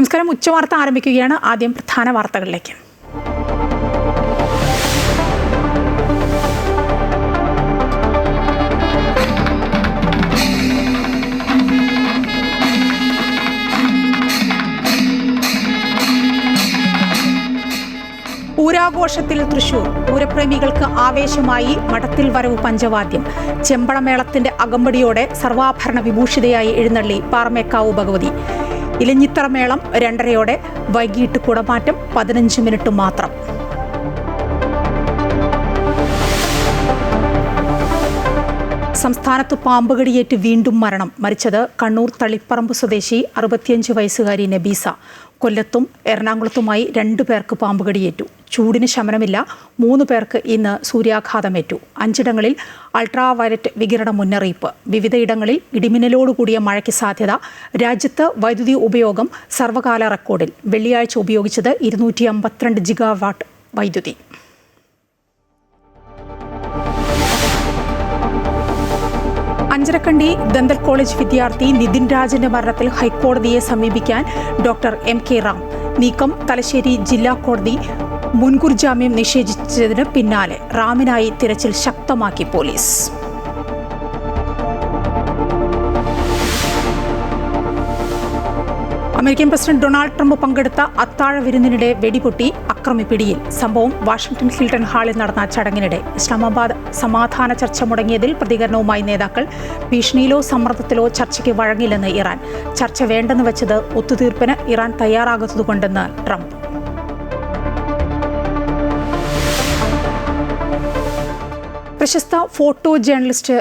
നമസ്കാരം. ഉച്ചവാർത്ത ആരംഭിക്കുകയാണ്. ആദ്യം പ്രധാന വാർത്തകളിലേക്ക്. പൂരാഘോഷത്തിൽ തൃശൂർ. പൂരപ്രേമികൾക്ക് ആവേശമായി മഠത്തിൽ വരവ് പഞ്ചവാദ്യം. ചെമ്പടമേളത്തിന്റെ അകമ്പടിയോടെ സർവാഭരണ വിഭൂഷിതയായി എഴുന്നള്ളി പാറമേക്കാവ് ഭഗവതി. ഇലഞ്ഞിത്തറ മേളം 2:30 വൈകിട്ട് കുടമാറ്റം 15 മിനിറ്റ് മാത്രം. സംസ്ഥാനത്ത് പാമ്പുകടിയേറ്റ് വീണ്ടും മരണം. മരിച്ചത് കണ്ണൂർ തളിപ്പറമ്പ് സ്വദേശി 65 വയസ്സുകാരി നബീസ. കൊല്ലത്തും എറണാകുളത്തുമായി 2 പേർക്ക് പാമ്പുകടിയേറ്റു. ചൂടിന് ശമനമില്ല. 3 പേർക്ക് ഇന്ന് സൂര്യാഘാതമേറ്റു. 5 അൾട്രാവയലറ്റ് വികിരണ മുന്നറിയിപ്പ്. വിവിധയിടങ്ങളിൽ ഇടിമിന്നലോടുകൂടിയ മഴയ്ക്ക് സാധ്യത. രാജ്യത്ത് വൈദ്യുതി ഉപയോഗം സർവകാല റെക്കോർഡിൽ. വെള്ളിയാഴ്ച ഉപയോഗിച്ചത് 252 ജിഗാവാട്ട് വൈദ്യുതി. അഞ്ചരക്കണ്ടി ദന്തൽ കോളേജ് വിദ്യാർത്ഥി നിതിൻ രാജിന്റെ മരണത്തിൽ ഹൈക്കോടതിയെ സമീപിക്കാൻ ഡോക്ടർ MK റാം. നീക്കം തലശ്ശേരി ജില്ലാ കോടതി മുൻകൂർ ജാമ്യം നിഷേധിച്ചതിന് പിന്നാലെ റാമിനായി തിരച്ചിൽ ശക്തമാക്കി police. American president Donald Trump പങ്കെടുത്ത അത്താഴ വിരുന്നിനിടെ വെടിപൊട്ടി. അക്രമി പിടിയിൽ. സംഭവം വാഷിംഗ്ടൺ ഹിൽട്ടൺ ഹാളിൽ നടന്ന ചടങ്ങിനിടെ. ഇസ്ലാമാബാദ് സമാധാന ചർച്ച മുടങ്ങിയതിൽ പ്രതികരണവുമായി നേതാക്കൾ. ഭീഷണിയിലോ സമ്മർദ്ദത്തിലോ ചർച്ചയ്ക്ക് വഴങ്ങില്ലെന്ന് ഇറാൻ. ചർച്ച വേണ്ടെന്ന് വെച്ചത് ഒത്തുതീർപ്പിന് ഇറാൻ തയ്യാറാകാത്തതുകൊണ്ടെന്ന് ട്രംപ്. പ്രശസ്ത ഫോട്ടോ ജേർണലിസ്റ്റ്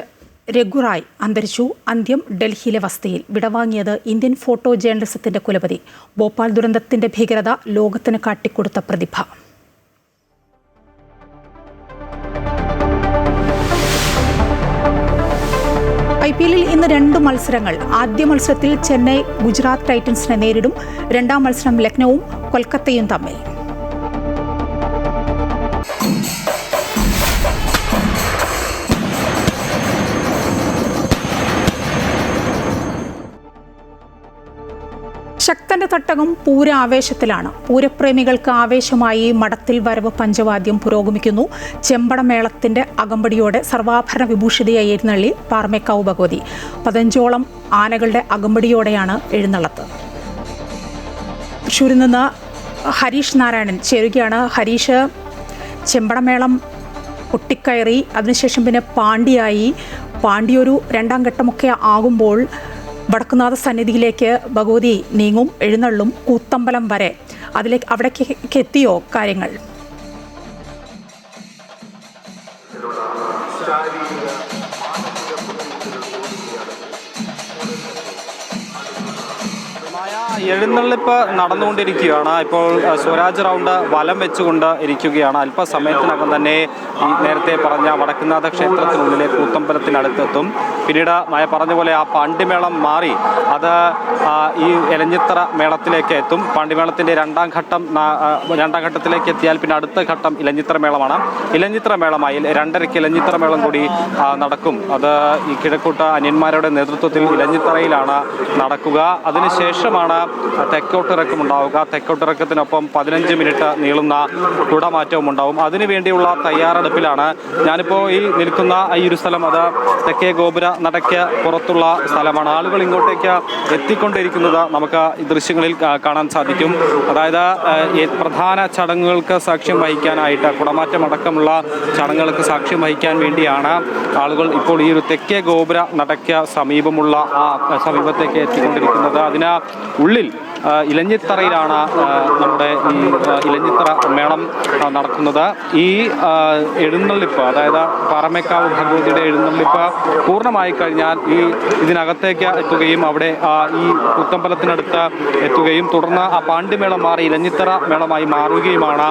രഘുറായ് അന്തരിച്ചു. അന്ത്യം ഡൽഹിയിലെ വസതിയിൽ. വിടവാങ്ങിയത് ഇന്ത്യൻ ഫോട്ടോ ജേർണലിസത്തിന്റെ കുലപതി. ഭോപ്പാൽ ദുരന്തത്തിന്റെ ഭീകരത ലോകത്തിന് കാട്ടിക്കൊടുത്ത പ്രതിഭ. IPL-ൽ ഇന്ന് 2 മത്സരങ്ങൾ. ആദ്യ മത്സരത്തിൽ ചെന്നൈ ഗുജറാത്ത് ടൈറ്റൻസിനെ നേരിടും. 2ാം മത്സരം ലക്നൌവും കൊൽക്കത്തയും തമ്മിൽ. ശക്തന്റെ തട്ടകം പൂര ആവേശത്തിലാണ്. പൂരപ്രേമികൾക്ക് ആവേശമായി മഠത്തിൽ വരവ് പഞ്ചവാദ്യം പുരോഗമിക്കുന്നു. ചെമ്പടമേളത്തിന്റെ അകമ്പടിയോടെ സർവാഭരണ വിഭൂഷിതയായി എഴുന്നള്ളി പാറമേക്കാവ് ഭഗവതി. 15ഓളം ആനകളുടെ അകമ്പടിയോടെയാണ് എഴുന്നള്ളത്ത്. തൃശ്ശൂരിൽ നിന്ന് ഹരീഷ് നാരായണൻ ചേരുകയാണ്. ഹരീഷ്, ചെമ്പടമേളം പൊട്ടിക്കയറി, അതിനുശേഷം പിന്നെ പാണ്ടിയൊരു 2ാം ഘട്ടമൊക്കെ ആകുമ്പോൾ വടക്കുന്നാഥ സന്നിധിയിലേക്ക് ഭഗവതി നീങ്ങും, എഴുന്നള്ളും, കൂത്തമ്പലം വരെ. അവിടേക്ക് എത്തിയോ കാര്യങ്ങൾ? എഴുന്നള്ളിപ്പ് നടന്നുകൊണ്ടിരിക്കുകയാണ്. ഇപ്പോൾ സ്വരാജ് റൗണ്ട് വലം വെച്ചുകൊണ്ട് ഇരിക്കുകയാണ്. അല്പസമയത്തിനകം തന്നെ ഈ നേരത്തെ പറഞ്ഞ വടക്കുന്നാഥ ക്ഷേത്രത്തിനുള്ളിലെ കൂത്തമ്പലത്തിനടുത്തെത്തും. പിന്നീട് പറഞ്ഞ പോലെ ആ പാണ്ടിമേളം മാറി അത് ഈ എലഞ്ഞിത്തറ മേളത്തിലേക്ക് എത്തും. പാണ്ടിമേളത്തിൻ്റെ 2ാം ഘട്ടത്തിലേക്ക് എത്തിയാൽ പിന്നെ അടുത്ത ഘട്ടം ഇലഞ്ഞിത്തറ മേളമാണ്. ഇലഞ്ഞിത്തറ മേളമായി 2:30 ഇലഞ്ഞിത്തറ മേളം കൂടി നടക്കും. അത് ഈ കിഴക്കൂട്ട അന്യന്മാരുടെ നേതൃത്വത്തിൽ ഇലഞ്ഞിത്തറയിലാണ് നടക്കുക. അതിനുശേഷമാണ് തെക്കോട്ടിറക്കം ഉണ്ടാവുക. തെക്കോട്ടിറക്കത്തിനൊപ്പം 15 മിനിറ്റ് നീളുന്ന കുടമാറ്റവും ഉണ്ടാവും. അതിനുവേണ്ടിയുള്ള തയ്യാറെടുപ്പിലാണ്. ഞാനിപ്പോൾ ഈ നിൽക്കുന്ന ഈ ഒരു സ്ഥലം അത് തെക്കേ ഗോപുര നടയ്ക്ക് പുറത്തുള്ള സ്ഥലമാണ്. ആളുകൾ ഇങ്ങോട്ടേക്ക് എത്തിക്കൊണ്ടിരിക്കുന്നത് നമുക്ക് ഈ ദൃശ്യങ്ങളിൽ കാണാൻ സാധിക്കും. അതായത് പ്രധാന ചടങ്ങുകൾക്ക് സാക്ഷ്യം വഹിക്കാനായിട്ട്, കുടമാറ്റം അടക്കമുള്ള ചടങ്ങുകൾക്ക് സാക്ഷ്യം വഹിക്കാൻ വേണ്ടിയാണ് ആളുകൾ ഇപ്പോൾ ഈ ഒരു തെക്കേ ഗോപുര നടയ്ക്ക് സമീപമുള്ള സമീപത്തേക്ക് എത്തിക്കൊണ്ടിരിക്കുന്നത്. അതിന് ഉള്ളിൽ ഇലഞ്ഞിത്തറയിലാണ് നമ്മുടെ ഈ ഇലഞ്ഞിത്തറ മേളം നടക്കുന്നത്. ഈ എഴുന്നള്ളിപ്പ്, അതായത് പാറമേക്കാവ് ഭഗവതിയുടെ എഴുന്നള്ളിപ്പ് പൂർണ്ണമായി കഴിഞ്ഞാൽ ഇതിനകത്തേക്ക് എത്തുകയും അവിടെ ഈ കൂത്തമ്പലത്തിനടുത്ത് എത്തുകയും തുടർന്ന് ആ പാണ്ടിമേളം മാറി ഇലഞ്ഞിത്തറ മേളമായി മാറുകയുമാണ്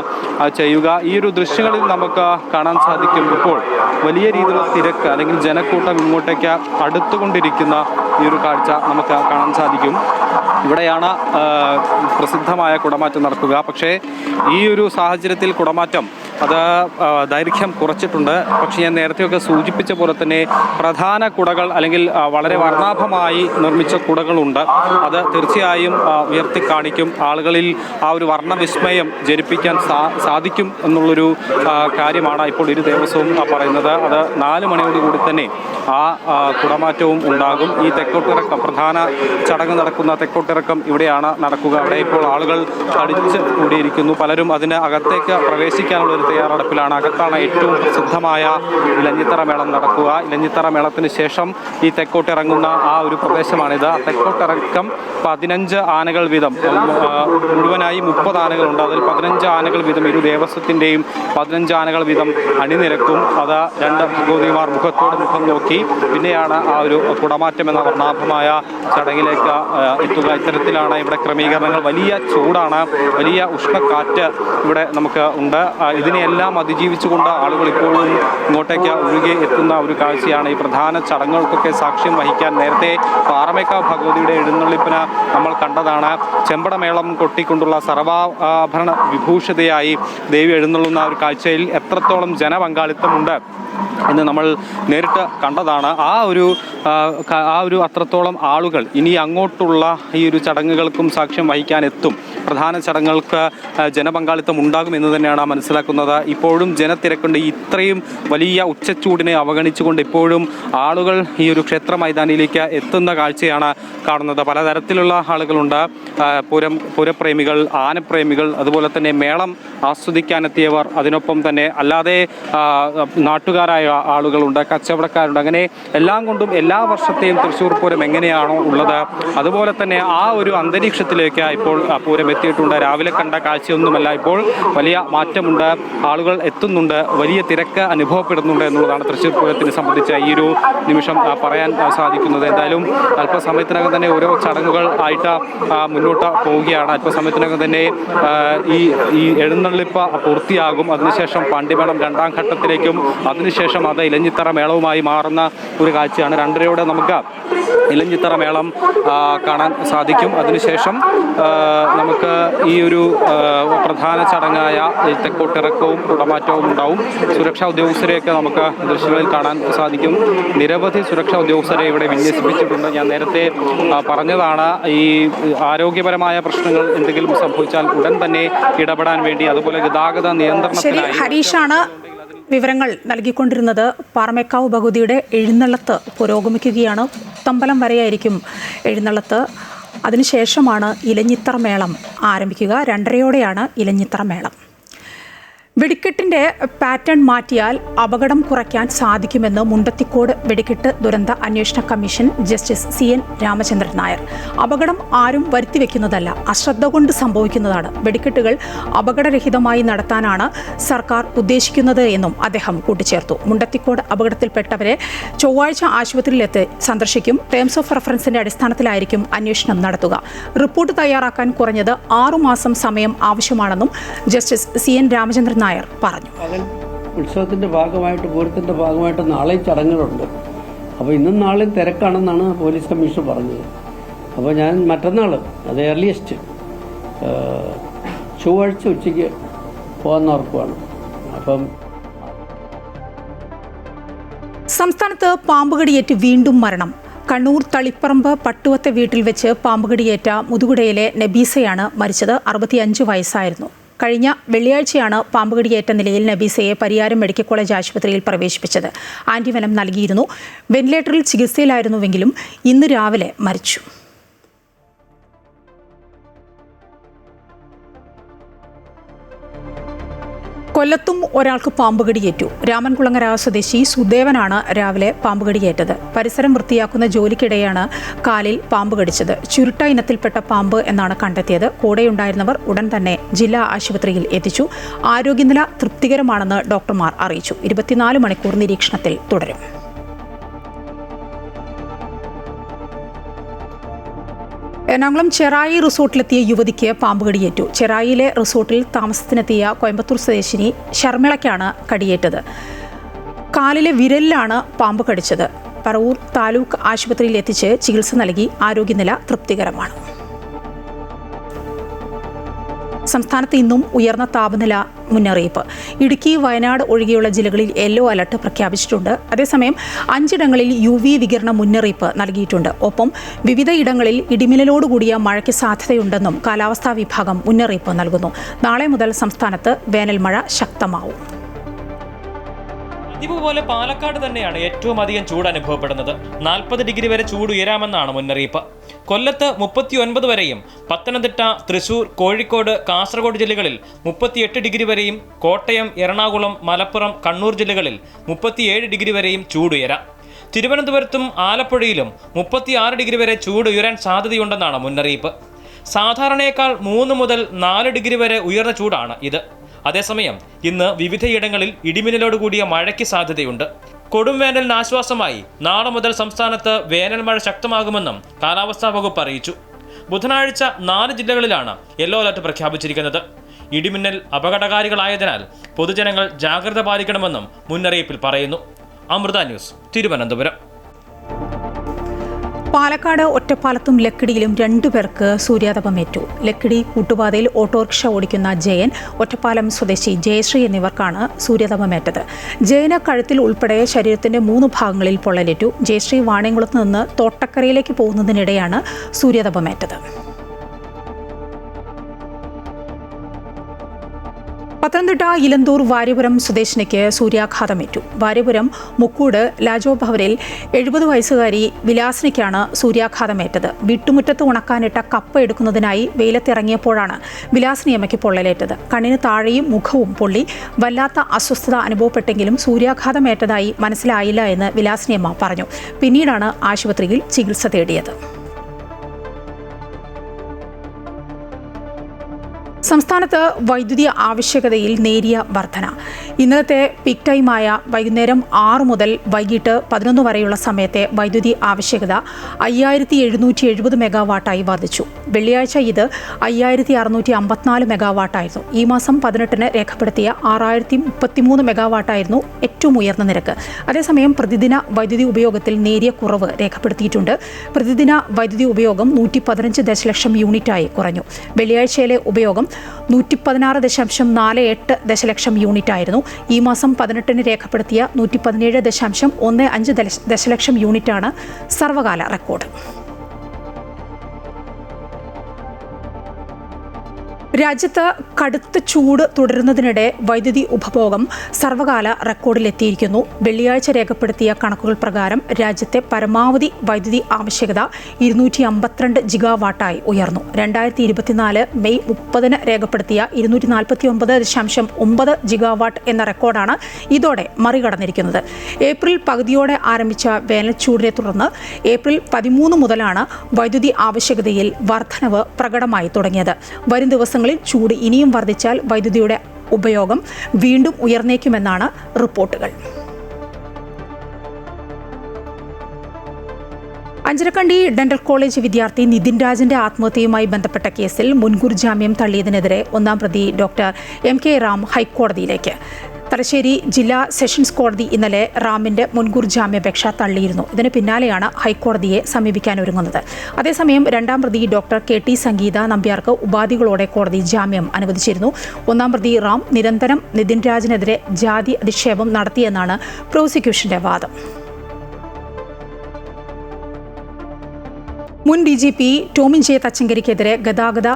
ചെയ്യുക. ഈ ഒരു ദൃശ്യങ്ങളിൽ നമുക്ക് കാണാൻ സാധിക്കും. ഇപ്പോൾ വലിയ രീതിയിലുള്ള തിരക്ക് അല്ലെങ്കിൽ ജനക്കൂട്ടം ഇങ്ങോട്ടേക്ക് അടുത്തുകൊണ്ടിരിക്കുന്ന ഈ ഒരു കാഴ്ച നമുക്ക് കാണാൻ സാധിക്കും. ഇവിടെയാണ് പ്രസിദ്ധമായ കുടമാറ്റം നടക്കുക. പക്ഷേ ഈ ഒരു സാഹചര്യത്തിൽ കുടമാറ്റം അത് ദൈർഘ്യം കുറച്ചിട്ടുണ്ട്. പക്ഷേ ഞാൻ നേരത്തെയൊക്കെ സൂചിപ്പിച്ച പോലെ തന്നെ പ്രധാന കുടകൾ അല്ലെങ്കിൽ വളരെ വർണ്ണാഭമായി നിർമ്മിച്ച കുടകളുണ്ട്. അത് തീർച്ചയായും ഉയർത്തി കാണിക്കും. ആളുകളിൽ ആ ഒരു വർണ്ണവിസ്മയം ജനിപ്പിക്കാൻ സാധിക്കും എന്നുള്ളൊരു കാര്യമാണ് ഇപ്പോൾ ഇരു ദേവസ്വവും പറയുന്നത്. അത് 4 മണിയോടുകൂടി തന്നെ ആ കുടമാറ്റവും ഉണ്ടാകും. ഈ തെക്കോട്ടിറക്കം, പ്രധാന ചടങ്ങ് നടക്കുന്ന തെക്കോട്ടിറക്കം ഇവിടെയാണ് നടക്കുക. അവിടെ ഇപ്പോൾ ആളുകൾ തടിച്ച് കൂടിയിരിക്കുന്നു. പലരും അതിന് അകത്തേക്ക് പ്രവേശിക്കാനുള്ള ഒരു തയ്യാറെടുപ്പിലാണ്. അകത്താണ് ഏറ്റവും പ്രസിദ്ധമായ ഇലഞ്ഞിത്തറ മേളം നടക്കുക. ഇലഞ്ഞിത്തറ മേളത്തിന് ശേഷം ഈ തെക്കോട്ടിറങ്ങുന്ന ആ ഒരു പ്രദേശമാണിത്. തെക്കോട്ടിറക്കം 15 ആനകൾ വീതം, മുഴുവനായി 30 ആനകളുണ്ട്. അതിൽ 15 ആനകൾ വീതം ഇരു ദേവസ്വത്തിൻ്റെയും 15 ആനകൾ വീതം അണിനിരക്കും. അത് 2 ഭഗവതിമാർ മുഖത്തോട് മുഖം നോക്കി പിന്നെയാണ് ആ ഒരു കുടമാറ്റം എന്ന വർണ്ണാഭമായ ചടങ്ങിലേക്ക് എത്തുക. ഇത്തരത്തിലാണ് ഇവിടെ ക്രമീകരണങ്ങൾ. വലിയ ചൂടാണ്, വലിയ ഉഷ്ണക്കാറ്റ് ഇവിടെ നമുക്ക് ഉണ്ട്. ഇതിനെയെല്ലാം അതിജീവിച്ചുകൊണ്ട് ആളുകൾ ഇപ്പോഴും ഇങ്ങോട്ടേക്ക് ഒഴുകി എത്തുന്ന ഒരു കാഴ്ചയാണ്. ഈ പ്രധാന ചടങ്ങുകൾക്കൊക്കെ സാക്ഷ്യം വഹിക്കാൻ നേരത്തെ പാറമേക്കാവ് ഭഗവതിയുടെ എഴുന്നള്ളിപ്പിന് നമ്മൾ കണ്ടതാണ്. ചെമ്പടമേളം കൊട്ടിക്കൊണ്ടുള്ള സർവാഭരണ വിഭൂഷിതയായി ദേവി എഴുന്നള്ളുന്ന ഒരു കാഴ്ചയിൽ എത്രത്തോളം ജനപങ്കാളിത്തമുണ്ട് എന്ന് നമ്മൾ നേരിട്ട് കണ്ടതാണ്. ആ ഒരു അത്രത്തോളം ആളുകൾ ഇനി അങ്ങോട്ടുള്ള ഈ ഒരു ചടങ്ങുകൾക്കും സാക്ഷ്യം വഹിക്കാൻ എത്തും. പ്രധാന ചടങ്ങുകൾക്ക് ജനപങ്കാളിത്തം ഉണ്ടാകുമെന്ന് തന്നെയാണ് മനസ്സിലാക്കുന്നത്. ഇപ്പോഴും ജനത്തിരക്കുണ്ട്. ഇത്രയും വലിയ ഉച്ചച്ചൂടിനെ അവഗണിച്ചുകൊണ്ട് ഇപ്പോഴും ആളുകൾ ഈ ഒരു ക്ഷേത്ര മൈതാനിയിലേക്ക് എത്തുന്ന കാഴ്ചയാണ് കാണുന്നത്. പലതരത്തിലുള്ള ആളുകളുണ്ട്. പൂരപ്രേമികൾ, ആനപ്രേമികൾ, അതുപോലെ തന്നെ മേളം ആസ്വദിക്കാനെത്തിയവർ, അതിനൊപ്പം തന്നെ അല്ലാതെ നാട്ടുകാരായ ആളുകളുണ്ട്, കച്ചവടക്കാരുണ്ട്. അങ്ങനെ എല്ലാം കൊണ്ടും എല്ലാ വർഷത്തെയും തൃശ്ശൂർ പൂരം എങ്ങനെയാണോ ഉള്ളത് അതുപോലെ തന്നെ ആ ഒരു അന്തരീക്ഷത്തിലേക്ക് ഇപ്പോൾ പൂരം എത്തിയിട്ടുണ്ട്. രാവിലെ കണ്ട കാഴ്ചയൊന്നുമല്ല. ഇപ്പോൾ വലിയ മാറ്റമുണ്ട്. ആളുകൾ എത്തുന്നുണ്ട്. വലിയ തിരക്ക് അനുഭവപ്പെടുന്നുണ്ട് എന്നുള്ളതാണ് തൃശ്ശൂർ പൂരത്തിനെ സംബന്ധിച്ച് ഈ ഒരു നിമിഷം പറയാൻ സാധിക്കുന്നത്. എന്തായാലും അല്പസമയത്തിനകം തന്നെ ഓരോ ചടങ്ങുകൾ ആയിട്ട് മുന്നോട്ട് പോവുകയാണ്. അല്പസമയത്തിനകം തന്നെ ഈ എഴുന്നള്ളിപ്പ് പൂർത്തിയാകും. അതിനുശേഷം പാണ്ടിമേളം 2ാം ഘട്ടത്തിലേക്കും അതിനുശേഷം അത് ഇലഞ്ഞിത്തറ മേളവുമായി മാറുന്ന ഒരു കാഴ്ചയാണ്. 2:30 നമുക്ക് ഇലഞ്ഞിത്തറ മേളം കാണാൻ സാധിക്കും. അതിനുശേഷം നമുക്ക് ഈ ഒരു പ്രധാന ചടങ്ങായ തെക്കോട്ടിറക്കവും കുടമാറ്റവും ഉണ്ടാവും. സുരക്ഷാ ഉദ്യോഗസ്ഥരെയൊക്കെ നമുക്ക് ദൃശ്യങ്ങളിൽ കാണാൻ സാധിക്കും. നിരവധി സുരക്ഷാ ഉദ്യോഗസ്ഥരെ ഇവിടെ വിന്യസിപ്പിച്ചിട്ടുണ്ട്. ഞാൻ നേരത്തെ പറഞ്ഞതാണ്, ഈ ആരോഗ്യപരമായ പ്രശ്നങ്ങൾ എന്തെങ്കിലും സംഭവിച്ചാൽ ഉടൻ തന്നെ ഇടപെടാൻ വേണ്ടി, അതുപോലെ ഗതാഗത നിയന്ത്രണത്തിനായി. ഹരീഷാണ് വിവരങ്ങൾ നൽകിക്കൊണ്ടിരുന്നത്. പാറമേക്കാവ് ഭഗവതിയുടെ എഴുന്നള്ളത്ത് പുരോഗമിക്കുകയാണ്. തമ്പലം വരെയായിരിക്കും എഴുന്നള്ളത്ത്. അതിനുശേഷമാണ് ഇലഞ്ഞിത്തറ മേളം ആരംഭിക്കുക. 2:30 ഇലഞ്ഞിത്തറ മേളം. വെടിക്കെട്ടിൻ്റെ പാറ്റേൺ മാറ്റിയാൽ അപകടം കുറയ്ക്കാൻ സാധിക്കുമെന്ന് മുണ്ടത്തിക്കോട് വെടിക്കെട്ട് ദുരന്ത അന്വേഷണ commission justice CN Ramachandran Nair. അപകടം ആരും വരുത്തിവെക്കുന്നതല്ല, അശ്രദ്ധ കൊണ്ട് സംഭവിക്കുന്നതാണ്. വെടിക്കെട്ടുകൾ അപകടരഹിതമായി നടത്താനാണ് സർക്കാർ ഉദ്ദേശിക്കുന്നത് എന്നും അദ്ദേഹം കൂട്ടിച്ചേർത്തു. മുണ്ടത്തിക്കോട് അപകടത്തിൽപ്പെട്ടവരെ ചൊവ്വാഴ്ച ആശുപത്രിയിലെത്തി സന്ദർശിക്കും. ടേംസ് ഓഫ് റെഫറൻസിന്റെ അടിസ്ഥാനത്തിലായിരിക്കും അന്വേഷണം നടത്തുക. റിപ്പോർട്ട് തയ്യാറാക്കാൻ കുറഞ്ഞത് 6 മാസം സമയം ആവശ്യമാണെന്നും ജസ്റ്റിസ് CN രാമചന്ദ്രൻ നായർ പറഞ്ഞു. ഉത്സവത്തിന്റെ ഭാഗമായിട്ട്, പൂരത്തിന്റെ ഭാഗമായിട്ട് നാളെ ചടങ്ങുകളുണ്ട്. അപ്പോൾ ഇന്നും നാളെയും തിരക്കാണെന്നാണ് പോലീസ് കമ്മീഷണർ പറഞ്ഞത്. അപ്പോൾ ഞാൻ മറ്റന്നാൾ, അത് ഏർലിയസ്റ്റ് ചൊവ്വാഴ്ച ഉച്ചയ്ക്ക് പോകാമെന്ന് ഉറപ്പാണ്. അപ്പം സംസ്ഥാനത്ത് പാമ്പുകടിയേറ്റ് വീണ്ടും മരണം. കണ്ണൂർ തളിപ്പറമ്പ് പട്ടുവത്തെ വീട്ടിൽ വെച്ച് പാമ്പുകടിയേറ്റ മുതുകുടയിലെ നബീസയാണ് മരിച്ചത്. 65 വയസ്സായിരുന്നു. കഴിഞ്ഞ വെള്ളിയാഴ്ചയാണ് പാമ്പുകടിയേറ്റ നിലയിൽ നബീസയെ പരിയാരം മെഡിക്കൽ കോളേജ് ആശുപത്രിയിൽ പ്രവേശിപ്പിച്ചത്. ആന്റിവെനം നൽകിയിരുന്നു. വെന്റിലേറ്ററിൽ ചികിത്സയിലായിരുന്നുവെങ്കിലും ഇന്ന് രാവിലെ മരിച്ചു. കൊല്ലത്തും ഒരാൾക്ക് പാമ്പുകടിയേറ്റു. രാമൻകുളങ്ങര സ്വദേശി സുദേവനാണ് രാവിലെ പാമ്പുകടിയേറ്റത്. പരിസരം വൃത്തിയാക്കുന്ന ജോലിക്കിടെയാണ് കാലിൽ പാമ്പ് കടിച്ചത്. ചുരുട്ട ഇനത്തിൽപ്പെട്ട പാമ്പ് എന്നാണ് കണ്ടെത്തിയത്. കൂടെയുണ്ടായിരുന്നവർ ഉടൻ തന്നെ ജില്ലാ ആശുപത്രിയിൽ എത്തിച്ചു. ആരോഗ്യനില തൃപ്തികരമാണെന്ന് ഡോക്ടർമാർ അറിയിച്ചു. 24 മണിക്കൂർ നിരീക്ഷണത്തിൽ തുടരും. എറണാകുളം ചെറായി റിസോർട്ടിലെത്തിയ യുവതിക്ക് പാമ്പുകടിയേറ്റു. ചെറായിയിലെ റിസോർട്ടിൽ താമസത്തിനെത്തിയ കോയമ്പത്തൂർ സ്വദേശിനി ഷർമിളയ്ക്കാണ് കടിയേറ്റത്. കാലിലെ വിരലിലാണ് പാമ്പ് കടിച്ചത്. പറവൂർ താലൂക്ക് ആശുപത്രിയിൽ എത്തിച്ച് ചികിത്സ നൽകി. ആരോഗ്യനില തൃപ്തികരമാണ്. സംസ്ഥാനത്ത് ഇന്നും ഉയർന്ന താപനില മുന്നറിയിപ്പ്. ഇടുക്കി, വയനാട് ഒഴികെയുള്ള ജില്ലകളിൽ യെല്ലോ അലർട്ട് പ്രഖ്യാപിച്ചിട്ടുണ്ട്. അതേസമയം 5 ഇടങ്ങളിൽ UV വികിരണ മുന്നറിയിപ്പ് നൽകിയിട്ടുണ്ട്. ഒപ്പം വിവിധ ഇടങ്ങളിൽ ഇടിമിന്നലോടുകൂടിയ മഴയ്ക്ക് സാധ്യതയുണ്ടെന്നും കാലാവസ്ഥാ വിഭാഗം മുന്നറിയിപ്പ് നൽകുന്നു. നാളെ മുതൽ സംസ്ഥാനത്ത് വേനൽ മഴ ശക്തമാവും. ഇതുപോലെ പാലക്കാട് തന്നെയാണ് ഏറ്റവും അധികം ചൂട് അനുഭവപ്പെടുന്നത്. 40 ഡിഗ്രി വരെ ചൂട് ഉയരാമെന്നാണ് മുന്നറിയിപ്പ്. കൊല്ലത്ത് 39 വരെയും, പത്തനംതിട്ട, തൃശൂർ, കോഴിക്കോട്, കാസർഗോഡ് ജില്ലകളിൽ 38 ഡിഗ്രി വരെയും, കോട്ടയം, എറണാകുളം, മലപ്പുറം, കണ്ണൂർ ജില്ലകളിൽ 37 ഡിഗ്രി വരെയും ചൂടുയരാം. തിരുവനന്തപുരത്തും ആലപ്പുഴയിലും 36 ഡിഗ്രി വരെ ചൂട് ഉയരാൻ സാധ്യതയുണ്ടെന്നാണ് മുന്നറിയിപ്പ്. സാധാരണയേക്കാൾ 3 മുതൽ 4 ഡിഗ്രി വരെ ഉയർന്ന ചൂടാണ് ഇത്. അതേസമയം ഇന്ന് വിവിധയിടങ്ങളിൽ ഇടിമിന്നലോടുകൂടിയ മഴയ്ക്ക് സാധ്യതയുണ്ട്. കൊടും വേനലിന് ആശ്വാസമായി നാളെ മുതൽ സംസ്ഥാനത്ത് വേനൽ മഴ ശക്തമാകുമെന്നും കാലാവസ്ഥാ വകുപ്പ് അറിയിച്ചു. ബുധനാഴ്ച 4 ജില്ലകളിലാണ് യെല്ലോ അലർട്ട് പ്രഖ്യാപിച്ചിരിക്കുന്നത്. ഇടിമിന്നൽ അപകടകാരികളായതിനാൽ പൊതുജനങ്ങൾ ജാഗ്രത പാലിക്കണമെന്നും മുന്നറിയിപ്പിൽ പറയുന്നു. അമൃത ന്യൂസ്, തിരുവനന്തപുരം. പാലക്കാട് ഒറ്റപ്പാലത്തും ലക്കിടിയിലും 2 പേർക്ക് സൂര്യാതപമേറ്റു. ലക്കിടി കൂട്ടുപാതയിൽ ഓട്ടോറിക്ഷ ഓടിക്കുന്ന ജയൻ, ഒറ്റപ്പാലം സ്വദേശി ജയശ്രീ എന്നിവർക്കാണ് സൂര്യാതപമേറ്റത്. ജയന് കഴുത്തിൽ ഉൾപ്പെടെ ശരീരത്തിന്റെ 3 ഭാഗങ്ങളിൽ പൊള്ളലേറ്റു. ജയശ്രീ വാണിയംകുളത്ത് നിന്ന് തോട്ടക്കരയിലേക്ക് പോകുന്നതിനിടെയാണ് സൂര്യാതപമേറ്റത്. പത്തനംതിട്ട ഇലന്തൂർ വാര്യപുരം സ്വദേശിനിക്ക് സൂര്യാഘാതമേറ്റു. വാര്യപുരം മുക്കൂട് ലാജോ ഭവനിൽ 70 വയസ്സുകാരി വിലാസിനിക്കാണ് സൂര്യാഘാതമേറ്റത്. വീട്ടുമുറ്റത്ത് ഉണക്കാനിട്ട കപ്പ എടുക്കുന്നതിനായി വെയിലത്തിറങ്ങിയപ്പോഴാണ് വിലാസിനിയമ്മയ്ക്ക് പൊള്ളലേറ്റത്. കണ്ണിന് താഴെയും മുഖവും പൊള്ളി. വല്ലാത്ത അസ്വസ്ഥത അനുഭവപ്പെട്ടെങ്കിലും സൂര്യാഘാതമേറ്റതായി മനസ്സിലായില്ല എന്ന് വിലാസിനിയമ്മ പറഞ്ഞു. പിന്നീടാണ് ആശുപത്രിയിൽ ചികിത്സ തേടിയത്. സംസ്ഥാനത്ത് വൈദ്യുതി ആവശ്യകതയിൽ നേരിയ വർധന. ഇന്നലത്തെ പീക്ക് ടൈമായ വൈകുന്നേരം 6 മുതൽ വൈകിട്ട് 11 വരെയുള്ള സമയത്തെ വൈദ്യുതി ആവശ്യകത 5770 മെഗാവാട്ടായി വർദ്ധിച്ചു. വെള്ളിയാഴ്ച ഇത് 5654 മെഗാവാട്ടായിരുന്നു. ഈ മാസം 18-ന് രേഖപ്പെടുത്തിയ 6033 മെഗാവാട്ടായിരുന്നു ഏറ്റവും ഉയർന്ന നിരക്ക്. അതേസമയം പ്രതിദിന വൈദ്യുതി ഉപയോഗത്തിൽ നേരിയ കുറവ് രേഖപ്പെടുത്തിയിട്ടുണ്ട്. പ്രതിദിന വൈദ്യുതി ഉപയോഗം 115 ദശലക്ഷം യൂണിറ്റായി കുറഞ്ഞു. വെള്ളിയാഴ്ചയിലെ ഉപയോഗം 116.48 ദശലക്ഷം യൂണിറ്റായിരുന്നു. ഈ മാസം 18-ന് രേഖപ്പെടുത്തിയ 117.15 ദശലക്ഷം യൂണിറ്റാണ് സർവകാല റെക്കോർഡ്. രാജ്യത്ത് കടുത്ത ചൂട് തുടരുന്നതിനിടെ വൈദ്യുതി ഉപഭോഗം സർവകാല റെക്കോർഡിലെത്തിയിരിക്കുന്നു. വെള്ളിയാഴ്ച രേഖപ്പെടുത്തിയ കണക്കുകൾ പ്രകാരം രാജ്യത്തെ പരമാവധി വൈദ്യുതി ആവശ്യകത 252 ജിഗാവാട്ടായി ഉയർന്നു. 2024 മെയ് 30-ന് രേഖപ്പെടുത്തിയ 249.9 ജിഗാവാട്ട് എന്ന റെക്കോർഡാണ് ഇതോടെ മറികടന്നിരിക്കുന്നത്. ഏപ്രിൽ പകുതിയോടെ ആരംഭിച്ച വേനൽച്ചൂടിനെ തുടർന്ന് ഏപ്രിൽ 13 മുതലാണ് വൈദ്യുതി ആവശ്യകതയിൽ വർധനവ് പ്രകടമായി തുടങ്ങിയത്. വരും ദിവസങ്ങളിൽ ചൂട് ഇനിയും വർദ്ധിച്ചാൽ വൈദ്യുതിയുടെ ഉപയോഗം വീണ്ടും ഉയർന്നേക്കുമെന്നാണ് റിപ്പോർട്ടുകൾ. അഞ്ചരക്കണ്ടി ഡെന്റൽ കോളേജ് വിദ്യാർത്ഥി നിതിൻ രാജിന്റെ ആത്മഹത്യയുമായി ബന്ധപ്പെട്ട കേസിൽ മുൻകൂർ ജാമ്യം തള്ളിയതിനെതിരെ 1-ാം പ്രതി ഡോക്ടർ MK റാം ഹൈക്കോടതിയിലേക്ക്. തലശ്ശേരി ജില്ലാ സെഷൻസ് കോടതി ഇന്നലെ റാമിന്റെ മുൻകൂർ ജാമ്യാപേക്ഷ തള്ളിയിരുന്നു. ഇതിന് പിന്നാലെയാണ് ഹൈക്കോടതിയെ സമീപിക്കാനൊരുങ്ങുന്നത്. അതേസമയം 2-ാം പ്രതി ഡോക്ടർ KT സംഗീത നമ്പ്യാർക്ക് ഉപാധികളോടെ കോടതി ജാമ്യം അനുവദിച്ചിരുന്നു. 1-ാം പ്രതി റാം നിരന്തരം നിതിൻ രാജിനെതിരെ ജാതി അധിക്ഷേപം നടത്തിയെന്നാണ് പ്രോസിക്യൂഷന്റെ വാദം. മുൻ DGP ടോമിൻ J. തച്ചങ്കരിക്കെതിരെ ഗതാഗത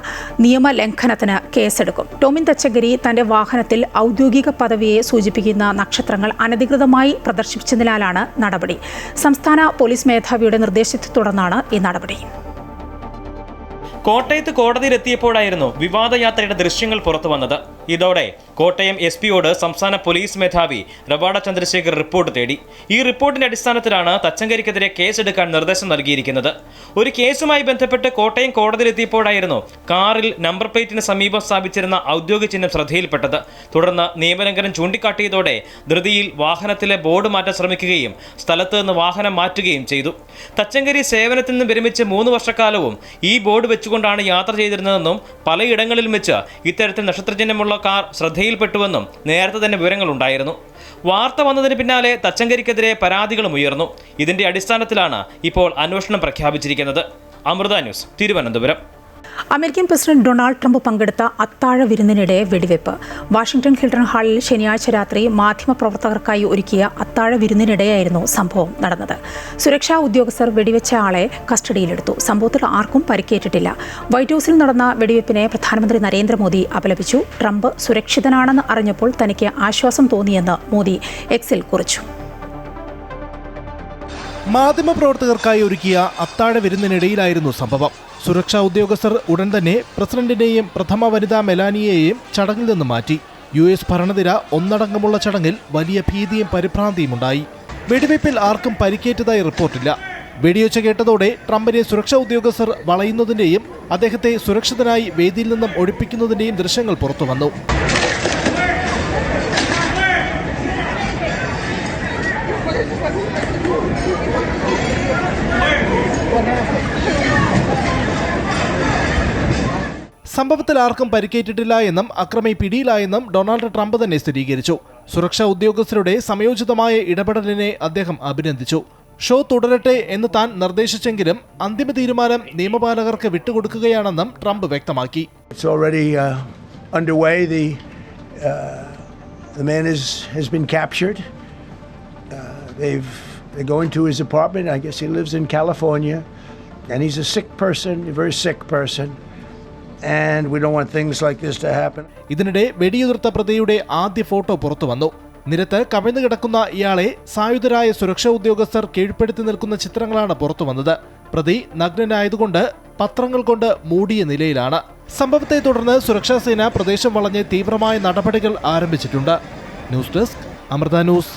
നിയമലംഘനത്തിന് കേസെടുക്കും. ടോമിൻ തച്ചങ്കരി തന്റെ വാഹനത്തിൽ ഔദ്യോഗിക പദവിയെ സൂചിപ്പിക്കുന്ന നക്ഷത്രങ്ങൾ അനധികൃതമായി പ്രദർശിപ്പിച്ചതിനാലാണ് നടപടി. സംസ്ഥാന പോലീസ് മേധാവിയുടെ നിർദ്ദേശത്തെ തുടർന്നാണ് ഈ നടപടി. കോട്ടയത്ത് കോടതിയിലെത്തിയപ്പോഴായിരുന്നു വിവാദയാത്രയുടെ ദൃശ്യങ്ങൾ പുറത്തു വന്നത്. ഇതോടെ കോട്ടയം SP-യോട് സംസ്ഥാന പോലീസ് മേധാവി റവാഡ ചന്ദ്രശേഖർ റിപ്പോർട്ട് തേടി. ഈ റിപ്പോർട്ടിന്റെ അടിസ്ഥാനത്തിലാണ് തച്ചങ്കരിക്കെതിരെ കേസെടുക്കാൻ നിർദ്ദേശം നൽകിയിരിക്കുന്നത്. ഒരു കേസുമായി ബന്ധപ്പെട്ട് കോട്ടയം കോടതിയിലെത്തിയപ്പോഴായിരുന്നു കാറിൽ നമ്പർ പ്ലേറ്റിന് സമീപം സ്ഥാപിച്ചിരുന്ന ഔദ്യോഗിക ചിഹ്നം ശ്രദ്ധയിൽപ്പെട്ടത്. തുടർന്ന് നിയമലംഘനം ചൂണ്ടിക്കാട്ടിയതോടെ ധൃതിയിൽ വാഹനത്തിലെ ബോർഡ് മാറ്റാൻ ശ്രമിക്കുകയും സ്ഥലത്ത് നിന്ന് വാഹനം മാറ്റുകയും ചെയ്തു. തച്ചങ്കരി സേവനത്തിൽ നിന്ന് വിരമിച്ച് 3 വർഷക്കാലവും ഈ ബോർഡ് വെച്ചുകൊണ്ടാണ് യാത്ര ചെയ്തിരുന്നതെന്നും പലയിടങ്ങളിലും വെച്ച് ഇത്തരത്തിൽ നക്ഷത്രചിഹ്നമുള്ള കാർ ശ്രദ്ധയിൽപ്പെട്ടുവെന്നും നേരത്തെ തന്നെ വിവരങ്ങളുണ്ടായിരുന്നു. വാർത്ത വന്നതിന് പിന്നാലെ തച്ചങ്കരിക്കെതിരെ പരാതികളും ഉയർന്നു. ഇതിന്റെ അടിസ്ഥാനത്തിലാണ് ഇപ്പോൾ അന്വേഷണം പ്രഖ്യാപിച്ചിരിക്കുന്നത്. Amrita news, Thiruvananthapuram. American president Donald Trump പങ്കെടുത്ത അത്താഴ വിരുന്നിനിടെ വെടിവെപ്പ്. വാഷിംഗ്ടൺ ഹിൽട്ടൺ ഹാളിൽ ശനിയാഴ്ച രാത്രി മാധ്യമപ്രവർത്തകർക്കായി ഒരുക്കിയ അത്താഴ വിരുന്നിനിടെയായിരുന്നു സംഭവം നടന്നത്. സുരക്ഷാ ഉദ്യോഗസ്ഥർ വെടിവെച്ച ആളെ കസ്റ്റഡിയിലെടുത്തു. സംഭവത്തിൽ ആർക്കും പരിക്കേറ്റിട്ടില്ല. വൈറ്റ് ഹൌസിൽ നടന്ന വെടിവെപ്പിനെ പ്രധാനമന്ത്രി നരേന്ദ്രമോദി അപലപിച്ചു. ട്രംപ് സുരക്ഷിതനാണെന്ന് അറിഞ്ഞപ്പോൾ തനിക്ക് ആശ്വാസം തോന്നിയെന്ന് മോദി എക്സിൽ കുറിച്ചു. മാധ്യമപ്രവർത്തകർക്കായി ഒരുക്കിയ അത്താഴ വിരുന്നിനിടയിലായിരുന്നു സംഭവം. സുരക്ഷാ ഉദ്യോഗസ്ഥർ ഉടൻ തന്നെ പ്രസിഡന്റിനെയും പ്രഥമ വനിതാ മെലാനിയെയും ചടങ്ങിൽ നിന്ന് മാറ്റി. US ഭരണനിര ഒന്നടങ്കമുള്ള ചടങ്ങിൽ വലിയ ഭീതിയും പരിഭ്രാന്തിയും ഉണ്ടായി. വെടിവയ്പിൽ ആർക്കും പരിക്കേറ്റതായി റിപ്പോർട്ടില്ല. വെടിയൊച്ച കേട്ടതോടെ ട്രംപിനെ സുരക്ഷാ ഉദ്യോഗസ്ഥർ വളയുന്നതിന്റെയും അദ്ദേഹത്തെ സുരക്ഷിതനായി വേദിയിൽ നിന്നും ഒഴിപ്പിക്കുന്നതിന്റെയും ദൃശ്യങ്ങൾ പുറത്തുവന്നു. സംഭവത്തിൽ ആർക്കും പരിക്കേറ്റിട്ടില്ല എന്നും അക്രമി പിടിയിലായെന്നും ഡൊണാൾഡ് ട്രംപ് തന്നെ സ്ഥിരീകരിച്ചു. സുരക്ഷാ ഉദ്യോഗസ്ഥരുടെ സമയോചിതമായ ഇടപെടലിനെ അദ്ദേഹം അഭിനന്ദിച്ചു. ഷോ തുടരട്ടെ എന്ന് താൻ നിർദ്ദേശിച്ചെങ്കിലും അന്തിമ തീരുമാനം നിയമപാലകർക്ക് വിട്ടുകൊടുക്കുകയാണെന്നും ട്രംപ് വ്യക്തമാക്കി. They're going to his apartment. I guess he lives in California, and he's a sick person, a very sick person, and we don't want things like this to happen. ഇതിനിടെ വെടിയുതിർത്ത പ്രതിയുടെ ആദ്യ photo പുറത്തു വന്നു. നിരത്ത് കവിഞ്ഞു കിടക്കുന്ന ഇയാളെ സായുധരായ സുരക്ഷാ ഉദ്യോഗസ്ഥർ കീഴ്പ്പെടുത്തി നിൽക്കുന്ന ചിത്രങ്ങളാണ് പുറത്തു വന്നത്. പ്രതി നഗ്നനായതുകൊണ്ട് പത്രങ്ങൾ കൊണ്ട് മൂടിയ നിലയിലാണ്. സംഭവത്തെ തുടർന്ന് സുരക്ഷാ സേന പ്രദേശം വളഞ്ഞ് തീവ്രമായ നടപടികൾ ആരംഭിച്ചിട്ടുണ്ട്. News desk Amrita news.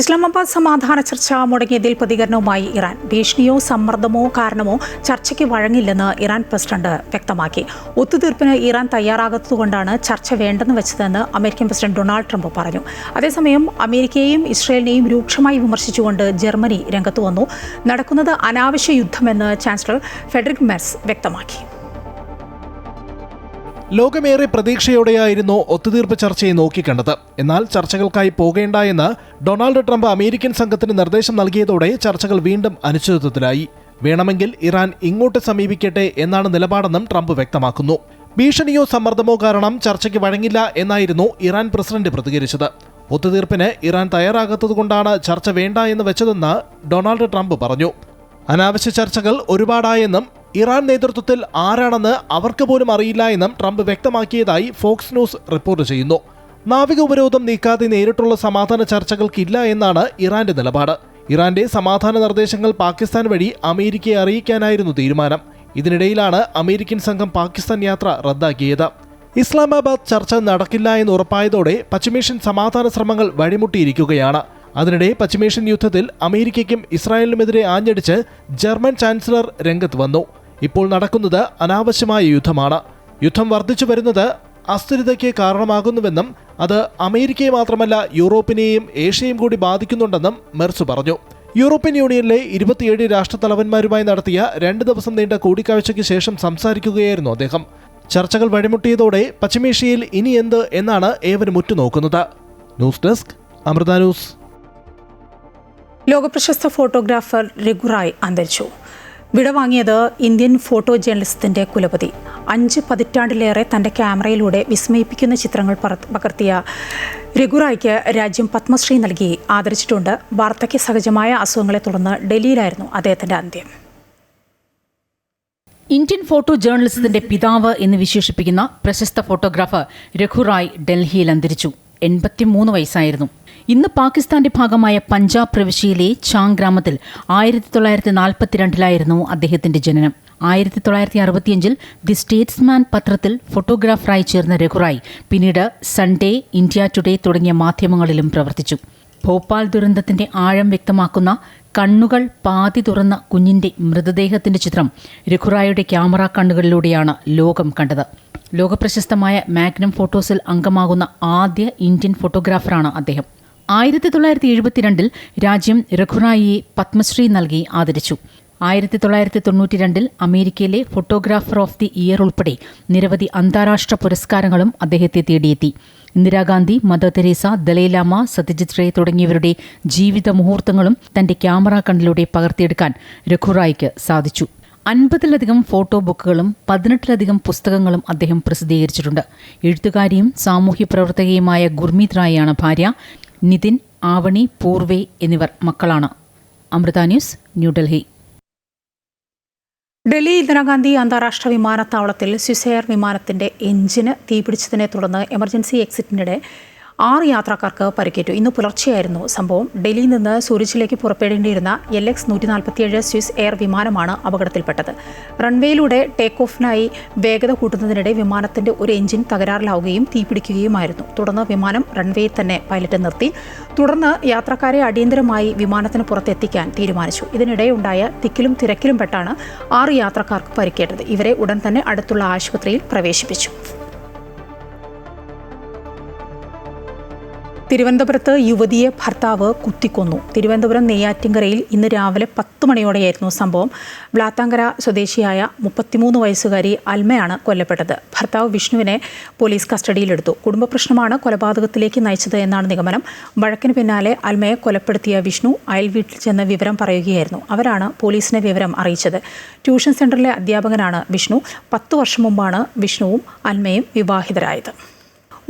Islamabad സമാധാന ചർച്ച മുടങ്ങിയതിൽ പ്രതികരണവുമായി ഇറാൻ. ഭീഷണിയോ സമ്മർദ്ദമോ കാരണമോ ചർച്ചയ്ക്ക് വഴങ്ങില്ലെന്ന് ഇറാൻ പ്രസിഡന്റ് വ്യക്തമാക്കി. ഒത്തുതീർപ്പിന് ഇറാൻ തയ്യാറാകാത്തതുകൊണ്ടാണ് ചർച്ച വേണ്ടെന്ന് വെച്ചതെന്ന് അമേരിക്കൻ പ്രസിഡന്റ് ഡൊണാൾഡ് ട്രംപ് പറഞ്ഞു. അതേസമയം അമേരിക്കയെയും ഇസ്രയേലിനെയും രൂക്ഷമായി വിമർശിച്ചുകൊണ്ട് ജർമ്മനി രംഗത്ത് വന്നു. നടക്കുന്നത് അനാവശ്യ യുദ്ധമെന്ന് ചാൻസലർ ഫ്രെഡറിക് മെർസ് വ്യക്തമാക്കി. ലോകമേറെ പ്രതീക്ഷയോടെയായിരുന്നു ഒത്തുതീർപ്പ് ചർച്ചയെ നോക്കിക്കണ്ടത്. എന്നാൽ ചർച്ചകൾക്കായി പോകേണ്ട എന്ന് ഡൊണാൾഡ് ട്രംപ് അമേരിക്കൻ സംഘത്തിന് നിർദ്ദേശം നൽകിയതോടെ ചർച്ചകൾ വീണ്ടും അനിശ്ചിതത്വത്തിലായി. വേണമെങ്കിൽ ഇറാൻ ഇങ്ങോട്ട് സമീപിക്കട്ടെ എന്നാണ് നിലപാടെന്നും ട്രംപ് വ്യക്തമാക്കുന്നു. ഭീഷണിയോ സമ്മർദ്ദമോ കാരണം ചർച്ചയ്ക്ക് വഴങ്ങില്ല എന്നായിരുന്നു ഇറാൻ പ്രസിഡന്റ് പ്രതികരിച്ചത്. ഒത്തുതീർപ്പിന് ഇറാൻ തയ്യാറാകാത്തതുകൊണ്ടാണ് ചർച്ച വേണ്ട എന്ന് വെച്ചതെന്ന് ഡൊണാൾഡ് ട്രംപ് പറഞ്ഞു. അനാവശ്യ ചർച്ചകൾ ഒരുപാടായെന്നും ഇറാൻ നേതൃത്വത്തിൽ ആരാണെന്ന് അവർക്ക് പോലും അറിയില്ല എന്നും ട്രംപ് വ്യക്തമാക്കിയതായി ഫോക്സ് ന്യൂസ് റിപ്പോർട്ട് ചെയ്യുന്നു. നാവിക ഉപരോധം നീക്കാതെ നേരിട്ടുള്ള സമാധാന ചർച്ചകൾക്കില്ല എന്നാണ് ഇറാന്റെ നിലപാട്. ഇറാന്റെ സമാധാന നിർദ്ദേശങ്ങൾ പാകിസ്ഥാൻ വഴി അമേരിക്കയെ അറിയിക്കാനായിരുന്നു തീരുമാനം. ഇതിനിടയിലാണ് അമേരിക്കൻ സംഘം പാകിസ്ഥാൻ യാത്ര റദ്ദാക്കിയത്. ഇസ്ലാമാബാദ് ചർച്ച നടക്കില്ല എന്ന് ഉറപ്പായതോടെ പശ്ചിമേഷ്യൻ സമാധാന ശ്രമങ്ങൾ വഴിമുട്ടിയിരിക്കുകയാണ്. അതിനിടെ പശ്ചിമേഷ്യൻ യുദ്ധത്തിൽ അമേരിക്കയ്ക്കും ഇസ്രായേലിനുമെതിരെ ആഞ്ഞടിച്ച് ജർമ്മൻ ചാൻസലർ രംഗത്ത് വന്നു. ഇപ്പോൾ നടക്കുന്നത് അനാവശ്യമായ യുദ്ധമാണ്. യുദ്ധം വർദ്ധിച്ചു വരുന്നത് അസ്ഥിരതയ്ക്ക് കാരണമാകുന്നുവെന്നും അത് അമേരിക്കയെ മാത്രമല്ല യൂറോപ്പിനെയും ഏഷ്യയും കൂടി ബാധിക്കുന്നുണ്ടെന്നും മെർസ് പറഞ്ഞു. യൂറോപ്യൻ യൂണിയനിലെ 27 രാഷ്ട്രത്തലവന്മാരുമായി നടത്തിയ 2 ദിവസം നീണ്ട കൂടിക്കാഴ്ചയ്ക്ക് ശേഷം സംസാരിക്കുകയായിരുന്നു അദ്ദേഹം. ചർച്ചകൾ വഴിമുട്ടിയതോടെ പശ്ചിമേഷ്യയിൽ ഇനി എന്ത് എന്നാണ് ഏവരും ഉറ്റുനോക്കുന്നത്. News desk Amrita news. ലോകപ്രശസ്ത ഫോട്ടോഗ്രാഫർ രഘുറായ് അന്തരിച്ചു. വിടവാങ്ങിയത് ഇന്ത്യൻ ഫോട്ടോ ജേർണലിസത്തിന്റെ കുലപതി. 5 പതിറ്റാണ്ടിലേറെ തന്റെ ക്യാമറയിലൂടെ വിസ്മയിപ്പിക്കുന്ന ചിത്രങ്ങൾ പകർത്തിയ രഘുറായ്ക്ക് രാജ്യം പത്മശ്രീ നൽകി ആദരിച്ചിട്ടുണ്ട്. വാർദ്ധക്യ സഹജമായ അസുഖങ്ങളെ തുടർന്ന് ഡൽഹിയിലായിരുന്നു അദ്ദേഹത്തിന്റെ അന്ത്യം. ഇന്ത്യൻ ഫോട്ടോ ജേർണലിസത്തിന്റെ പിതാവ് എന്ന് വിശേഷിപ്പിക്കുന്ന പ്രശസ്ത ഫോട്ടോഗ്രാഫർ രഘുറായ് ഡൽഹിയിൽ അന്തരിച്ചു. 83 വയസ്സായിരുന്നു. ഇന്ന് പാകിസ്ഥാന്റെ ഭാഗമായ പഞ്ചാബ് പ്രവിശ്യയിലെ ചാങ് ഗ്രാമത്തിൽ 1942 അദ്ദേഹത്തിന്റെ ജനനം. 1965 ദി സ്റ്റേറ്റ്സ്മാൻ പത്രത്തിൽ ഫോട്ടോഗ്രാഫറായി ചേർന്ന രഘുറായ് പിന്നീട് സൺഡേ, ഇന്ത്യ ടുഡേ തുടങ്ങിയ മാധ്യമങ്ങളിലും പ്രവർത്തിച്ചു. ഭോപ്പാൽ ദുരന്തത്തിന്റെ ആഴം വ്യക്തമാക്കുന്ന കണ്ണുകൾ പാതി തുറന്ന കുഞ്ഞിന്റെ മൃതദേഹത്തിന്റെ ചിത്രം രഘുറായുടെ ക്യാമറ കണ്ണുകളിലൂടെയാണ് ലോകം കണ്ടത്. ലോകപ്രശസ്തമായ മാഗ്നം ഫോട്ടോസിൽ അംഗമാകുന്ന ആദ്യ ഇന്ത്യൻ ഫോട്ടോഗ്രാഫറാണ് അദ്ദേഹം. 1972 രാജ്യം രഘുറായിയെ പത്മശ്രീ നൽകി ആദരിച്ചു. 1992 അമേരിക്കയിലെ ഫോട്ടോഗ്രാഫർ ഓഫ് ദി ഇയർ ഉൾപ്പെടെ നിരവധി അന്താരാഷ്ട്ര പുരസ്കാരങ്ങളും അദ്ദേഹത്തെ തേടിയെത്തി. ഇന്ദിരാഗാന്ധി, മദർ തെരേസ, ദലൈലാമ, സത്യജിത് റേ തുടങ്ങിയവരുടെ ജീവിത മുഹൂർത്തങ്ങളും തന്റെ ക്യാമറ കണ്ണിലൂടെ പകർത്തിയെടുക്കാൻ രഘുറായിക്ക് സാധിച്ചു. 50-ലധികം ഫോട്ടോ ബുക്കുകളും 18-ലധികം പുസ്തകങ്ങളും അദ്ദേഹം പ്രസിദ്ധീകരിച്ചിട്ടുണ്ട്. എഴുത്തുകാരിയും സാമൂഹ്യ പ്രവർത്തകയുമായ ഗുർമീത് റായിയാണ് ഭാര്യ. നിതിൻ, ആവണി, പൂർവേ എന്നിവർ മക്കളാണ്. അമൃത ന്യൂസ്, ന്യൂഡൽഹി. ഡൽഹി ഇന്ദിരാഗാന്ധി അന്താരാഷ്ട്ര വിമാനത്താവളത്തിൽ സ്വിസ് എയർ വിമാനത്തിന്റെ എഞ്ചിന് തീപിടിച്ചതിനെ തുടർന്ന് എമർജൻസി എക്സിറ്റിനിടെ 6 യാത്രക്കാർക്ക് പരിക്കേറ്റു. ഇന്ന് പുലർച്ചെയായിരുന്നു സംഭവം. ഡൽഹിയിൽ നിന്ന് സൂരജിലേക്ക് പുറപ്പെടേണ്ടിയിരുന്ന LX-147 സ്വിസ് എയർ വിമാനമാണ് അപകടത്തിൽപ്പെട്ടത്. റൺവേയിലൂടെ ടേക്ക് ഓഫിനായി വേഗത കൂട്ടുന്നതിനിടെ വിമാനത്തിന്റെ ഒരു എഞ്ചിൻ തകരാറിലാവുകയും തീപിടിക്കുകയുമായിരുന്നു. തുടർന്ന് വിമാനം റൺവേയിൽ തന്നെ പൈലറ്റ് നിർത്തി. തുടർന്ന് യാത്രക്കാരെ അടിയന്തരമായി വിമാനത്തിന് പുറത്തെത്തിക്കാൻ തീരുമാനിച്ചു. ഇതിനിടെയുണ്ടായ തിക്കിലും തിരക്കിലും പെട്ടാണ് 6 യാത്രക്കാർക്ക് പരിക്കേറ്റത്. ഇവരെ ഉടൻ തന്നെ അടുത്തുള്ള ആശുപത്രിയിൽ പ്രവേശിപ്പിച്ചു. തിരുവനന്തപുരത്ത് യുവതിയെ ഭർത്താവ് കുത്തിക്കൊന്നു. തിരുവനന്തപുരം നെയ്യാറ്റിൻകരയിൽ ഇന്ന് രാവിലെ 10 മണിയോടെയായിരുന്നു സംഭവം. ബ്ലാത്താങ്കര സ്വദേശിയായ 33 വയസ്സുകാരി അൽമയാണ് കൊല്ലപ്പെട്ടത്. ഭർത്താവ് വിഷ്ണുവിനെ പോലീസ് കസ്റ്റഡിയിലെടുത്തു. കുടുംബ പ്രശ്നമാണ് കൊലപാതകത്തിലേക്ക് നയിച്ചത് എന്നാണ് നിഗമനം. വഴക്കിന് പിന്നാലെ അൽമയെ കൊലപ്പെടുത്തിയ വിഷ്ണു അയൽവീട്ടിൽ ചെന്ന് വിവരം പറയുകയായിരുന്നു. അവരാണ് പോലീസിനെ വിവരം അറിയിച്ചത്. ട്യൂഷൻ സെന്ററിലെ അധ്യാപകനാണ് വിഷ്ണു. 10 വർഷം മുമ്പാണ് വിഷ്ണുവും അൽമയും വിവാഹിതരായത്.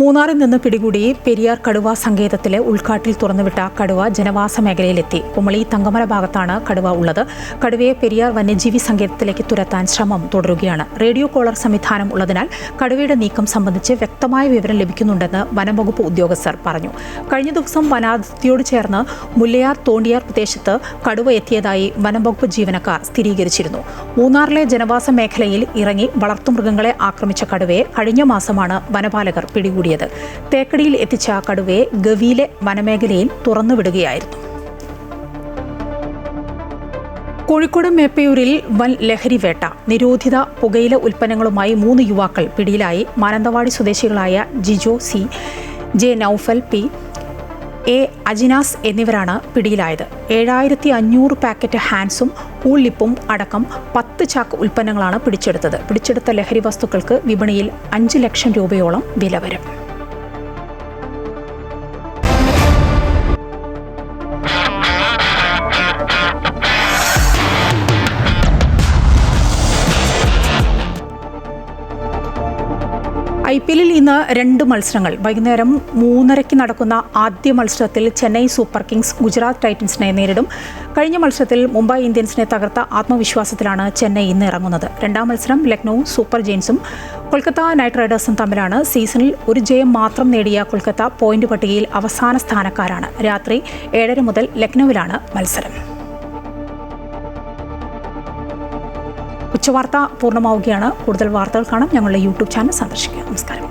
മൂന്നാറിൽ നിന്ന് പിടികൂടി പെരിയാർ കടുവ സങ്കേതത്തിലെ ഉൾക്കാട്ടിൽ തുറന്നുവിട്ട കടുവ ജനവാസ മേഖലയിലെത്തി. കുമളി തങ്കമല ഭാഗത്താണ് കടുവ ഉള്ളത്. കടുവയെ പെരിയാർ വന്യജീവി സങ്കേതത്തിലേക്ക് തുരത്താൻ ശ്രമം തുടരുകയാണ്. റേഡിയോ കോളർ സംവിധാനം ഉള്ളതിനാൽ കടുവയുടെ നീക്കം സംബന്ധിച്ച് വ്യക്തമായ വിവരം ലഭിക്കുന്നുണ്ടെന്ന് വനംവകുപ്പ് ഉദ്യോഗസ്ഥർ പറഞ്ഞു. കഴിഞ്ഞ ദിവസം വനാതിർത്തിയോട് ചേർന്ന് മുല്ലയാർ തോണ്ടിയാർ പ്രദേശത്ത് കടുവ എത്തിയതായി വനംവകുപ്പ് ജീവനക്കാർ സ്ഥിരീകരിച്ചിരുന്നു. മൂന്നാറിലെ ജനവാസ മേഖലയിൽ ഇറങ്ങി വളർത്തുമൃഗങ്ങളെ ആക്രമിച്ച കടുവയെ കഴിഞ്ഞ മാസമാണ് വനപാലകർ പിടികൂടിയത്. തേക്കടിയിൽ എത്തിച്ച കടുവയെ ഗവിയിലെ വനമേഖലയിൽ തുറന്നുവിടുകയായിരുന്നു. കോഴിക്കോട് മേപ്പയൂരിൽ വൻ ലഹരി വേട്ട. നിരോധിത പുകയില ഉൽപ്പന്നങ്ങളുമായി 3 യുവാക്കൾ പിടിയിലായി. മാനന്തവാടി സ്വദേശികളായ Jijo C, J Naufal P, A Ajinas എന്നിവരാണ് പിടിയിലായത്. 7500 പാക്കറ്റ് ഹാൻസും കൂൾ ലിപ്പും അടക്കം 10 ചാക്ക് ഉൽപ്പന്നങ്ങളാണ് പിടിച്ചെടുത്തത്. പിടിച്ചെടുത്ത ലഹരി വസ്തുക്കൾക്ക് വിപണിയിൽ 5 ലക്ഷം രൂപയോളം വില വരും. IPL-ൽ ഇന്ന് 2 മത്സരങ്ങൾ. വൈകുന്നേരം 3:30 നടക്കുന്ന ആദ്യ മത്സരത്തിൽ ചെന്നൈ സൂപ്പർ കിങ്സ് ഗുജറാത്ത് ടൈറ്റൻസിനെ നേരിടും. കഴിഞ്ഞ മത്സരത്തിൽ മുംബൈ ഇന്ത്യൻസിനെ തകർത്ത ആത്മവിശ്വാസത്തിലാണ് ചെന്നൈ ഇന്ന് ഇറങ്ങുന്നത്. 2ാം മത്സരം ലക്നൌ സൂപ്പർ ജയൻസും കൊൽക്കത്ത നൈറ്റ് റൈഡേഴ്സും തമ്മിലാണ്. സീസണിൽ ഒരു ജയം മാത്രം നേടിയ കൊൽക്കത്ത പോയിന്റ് പട്ടികയിൽ അവസാന സ്ഥാനക്കാരാണ്. രാത്രി 7:30 മുതൽ ലക്നൌവിലാണ് മത്സരം. ഉച്ചവാർത്ത പൂർണ്ണമാവുകയാണ്. കൂടുതൽ വാർത്തകൾ കാണാൻ ഞങ്ങളുടെ YouTube ചാനൽ സന്ദർശിക്കുക. നമസ്കാരം.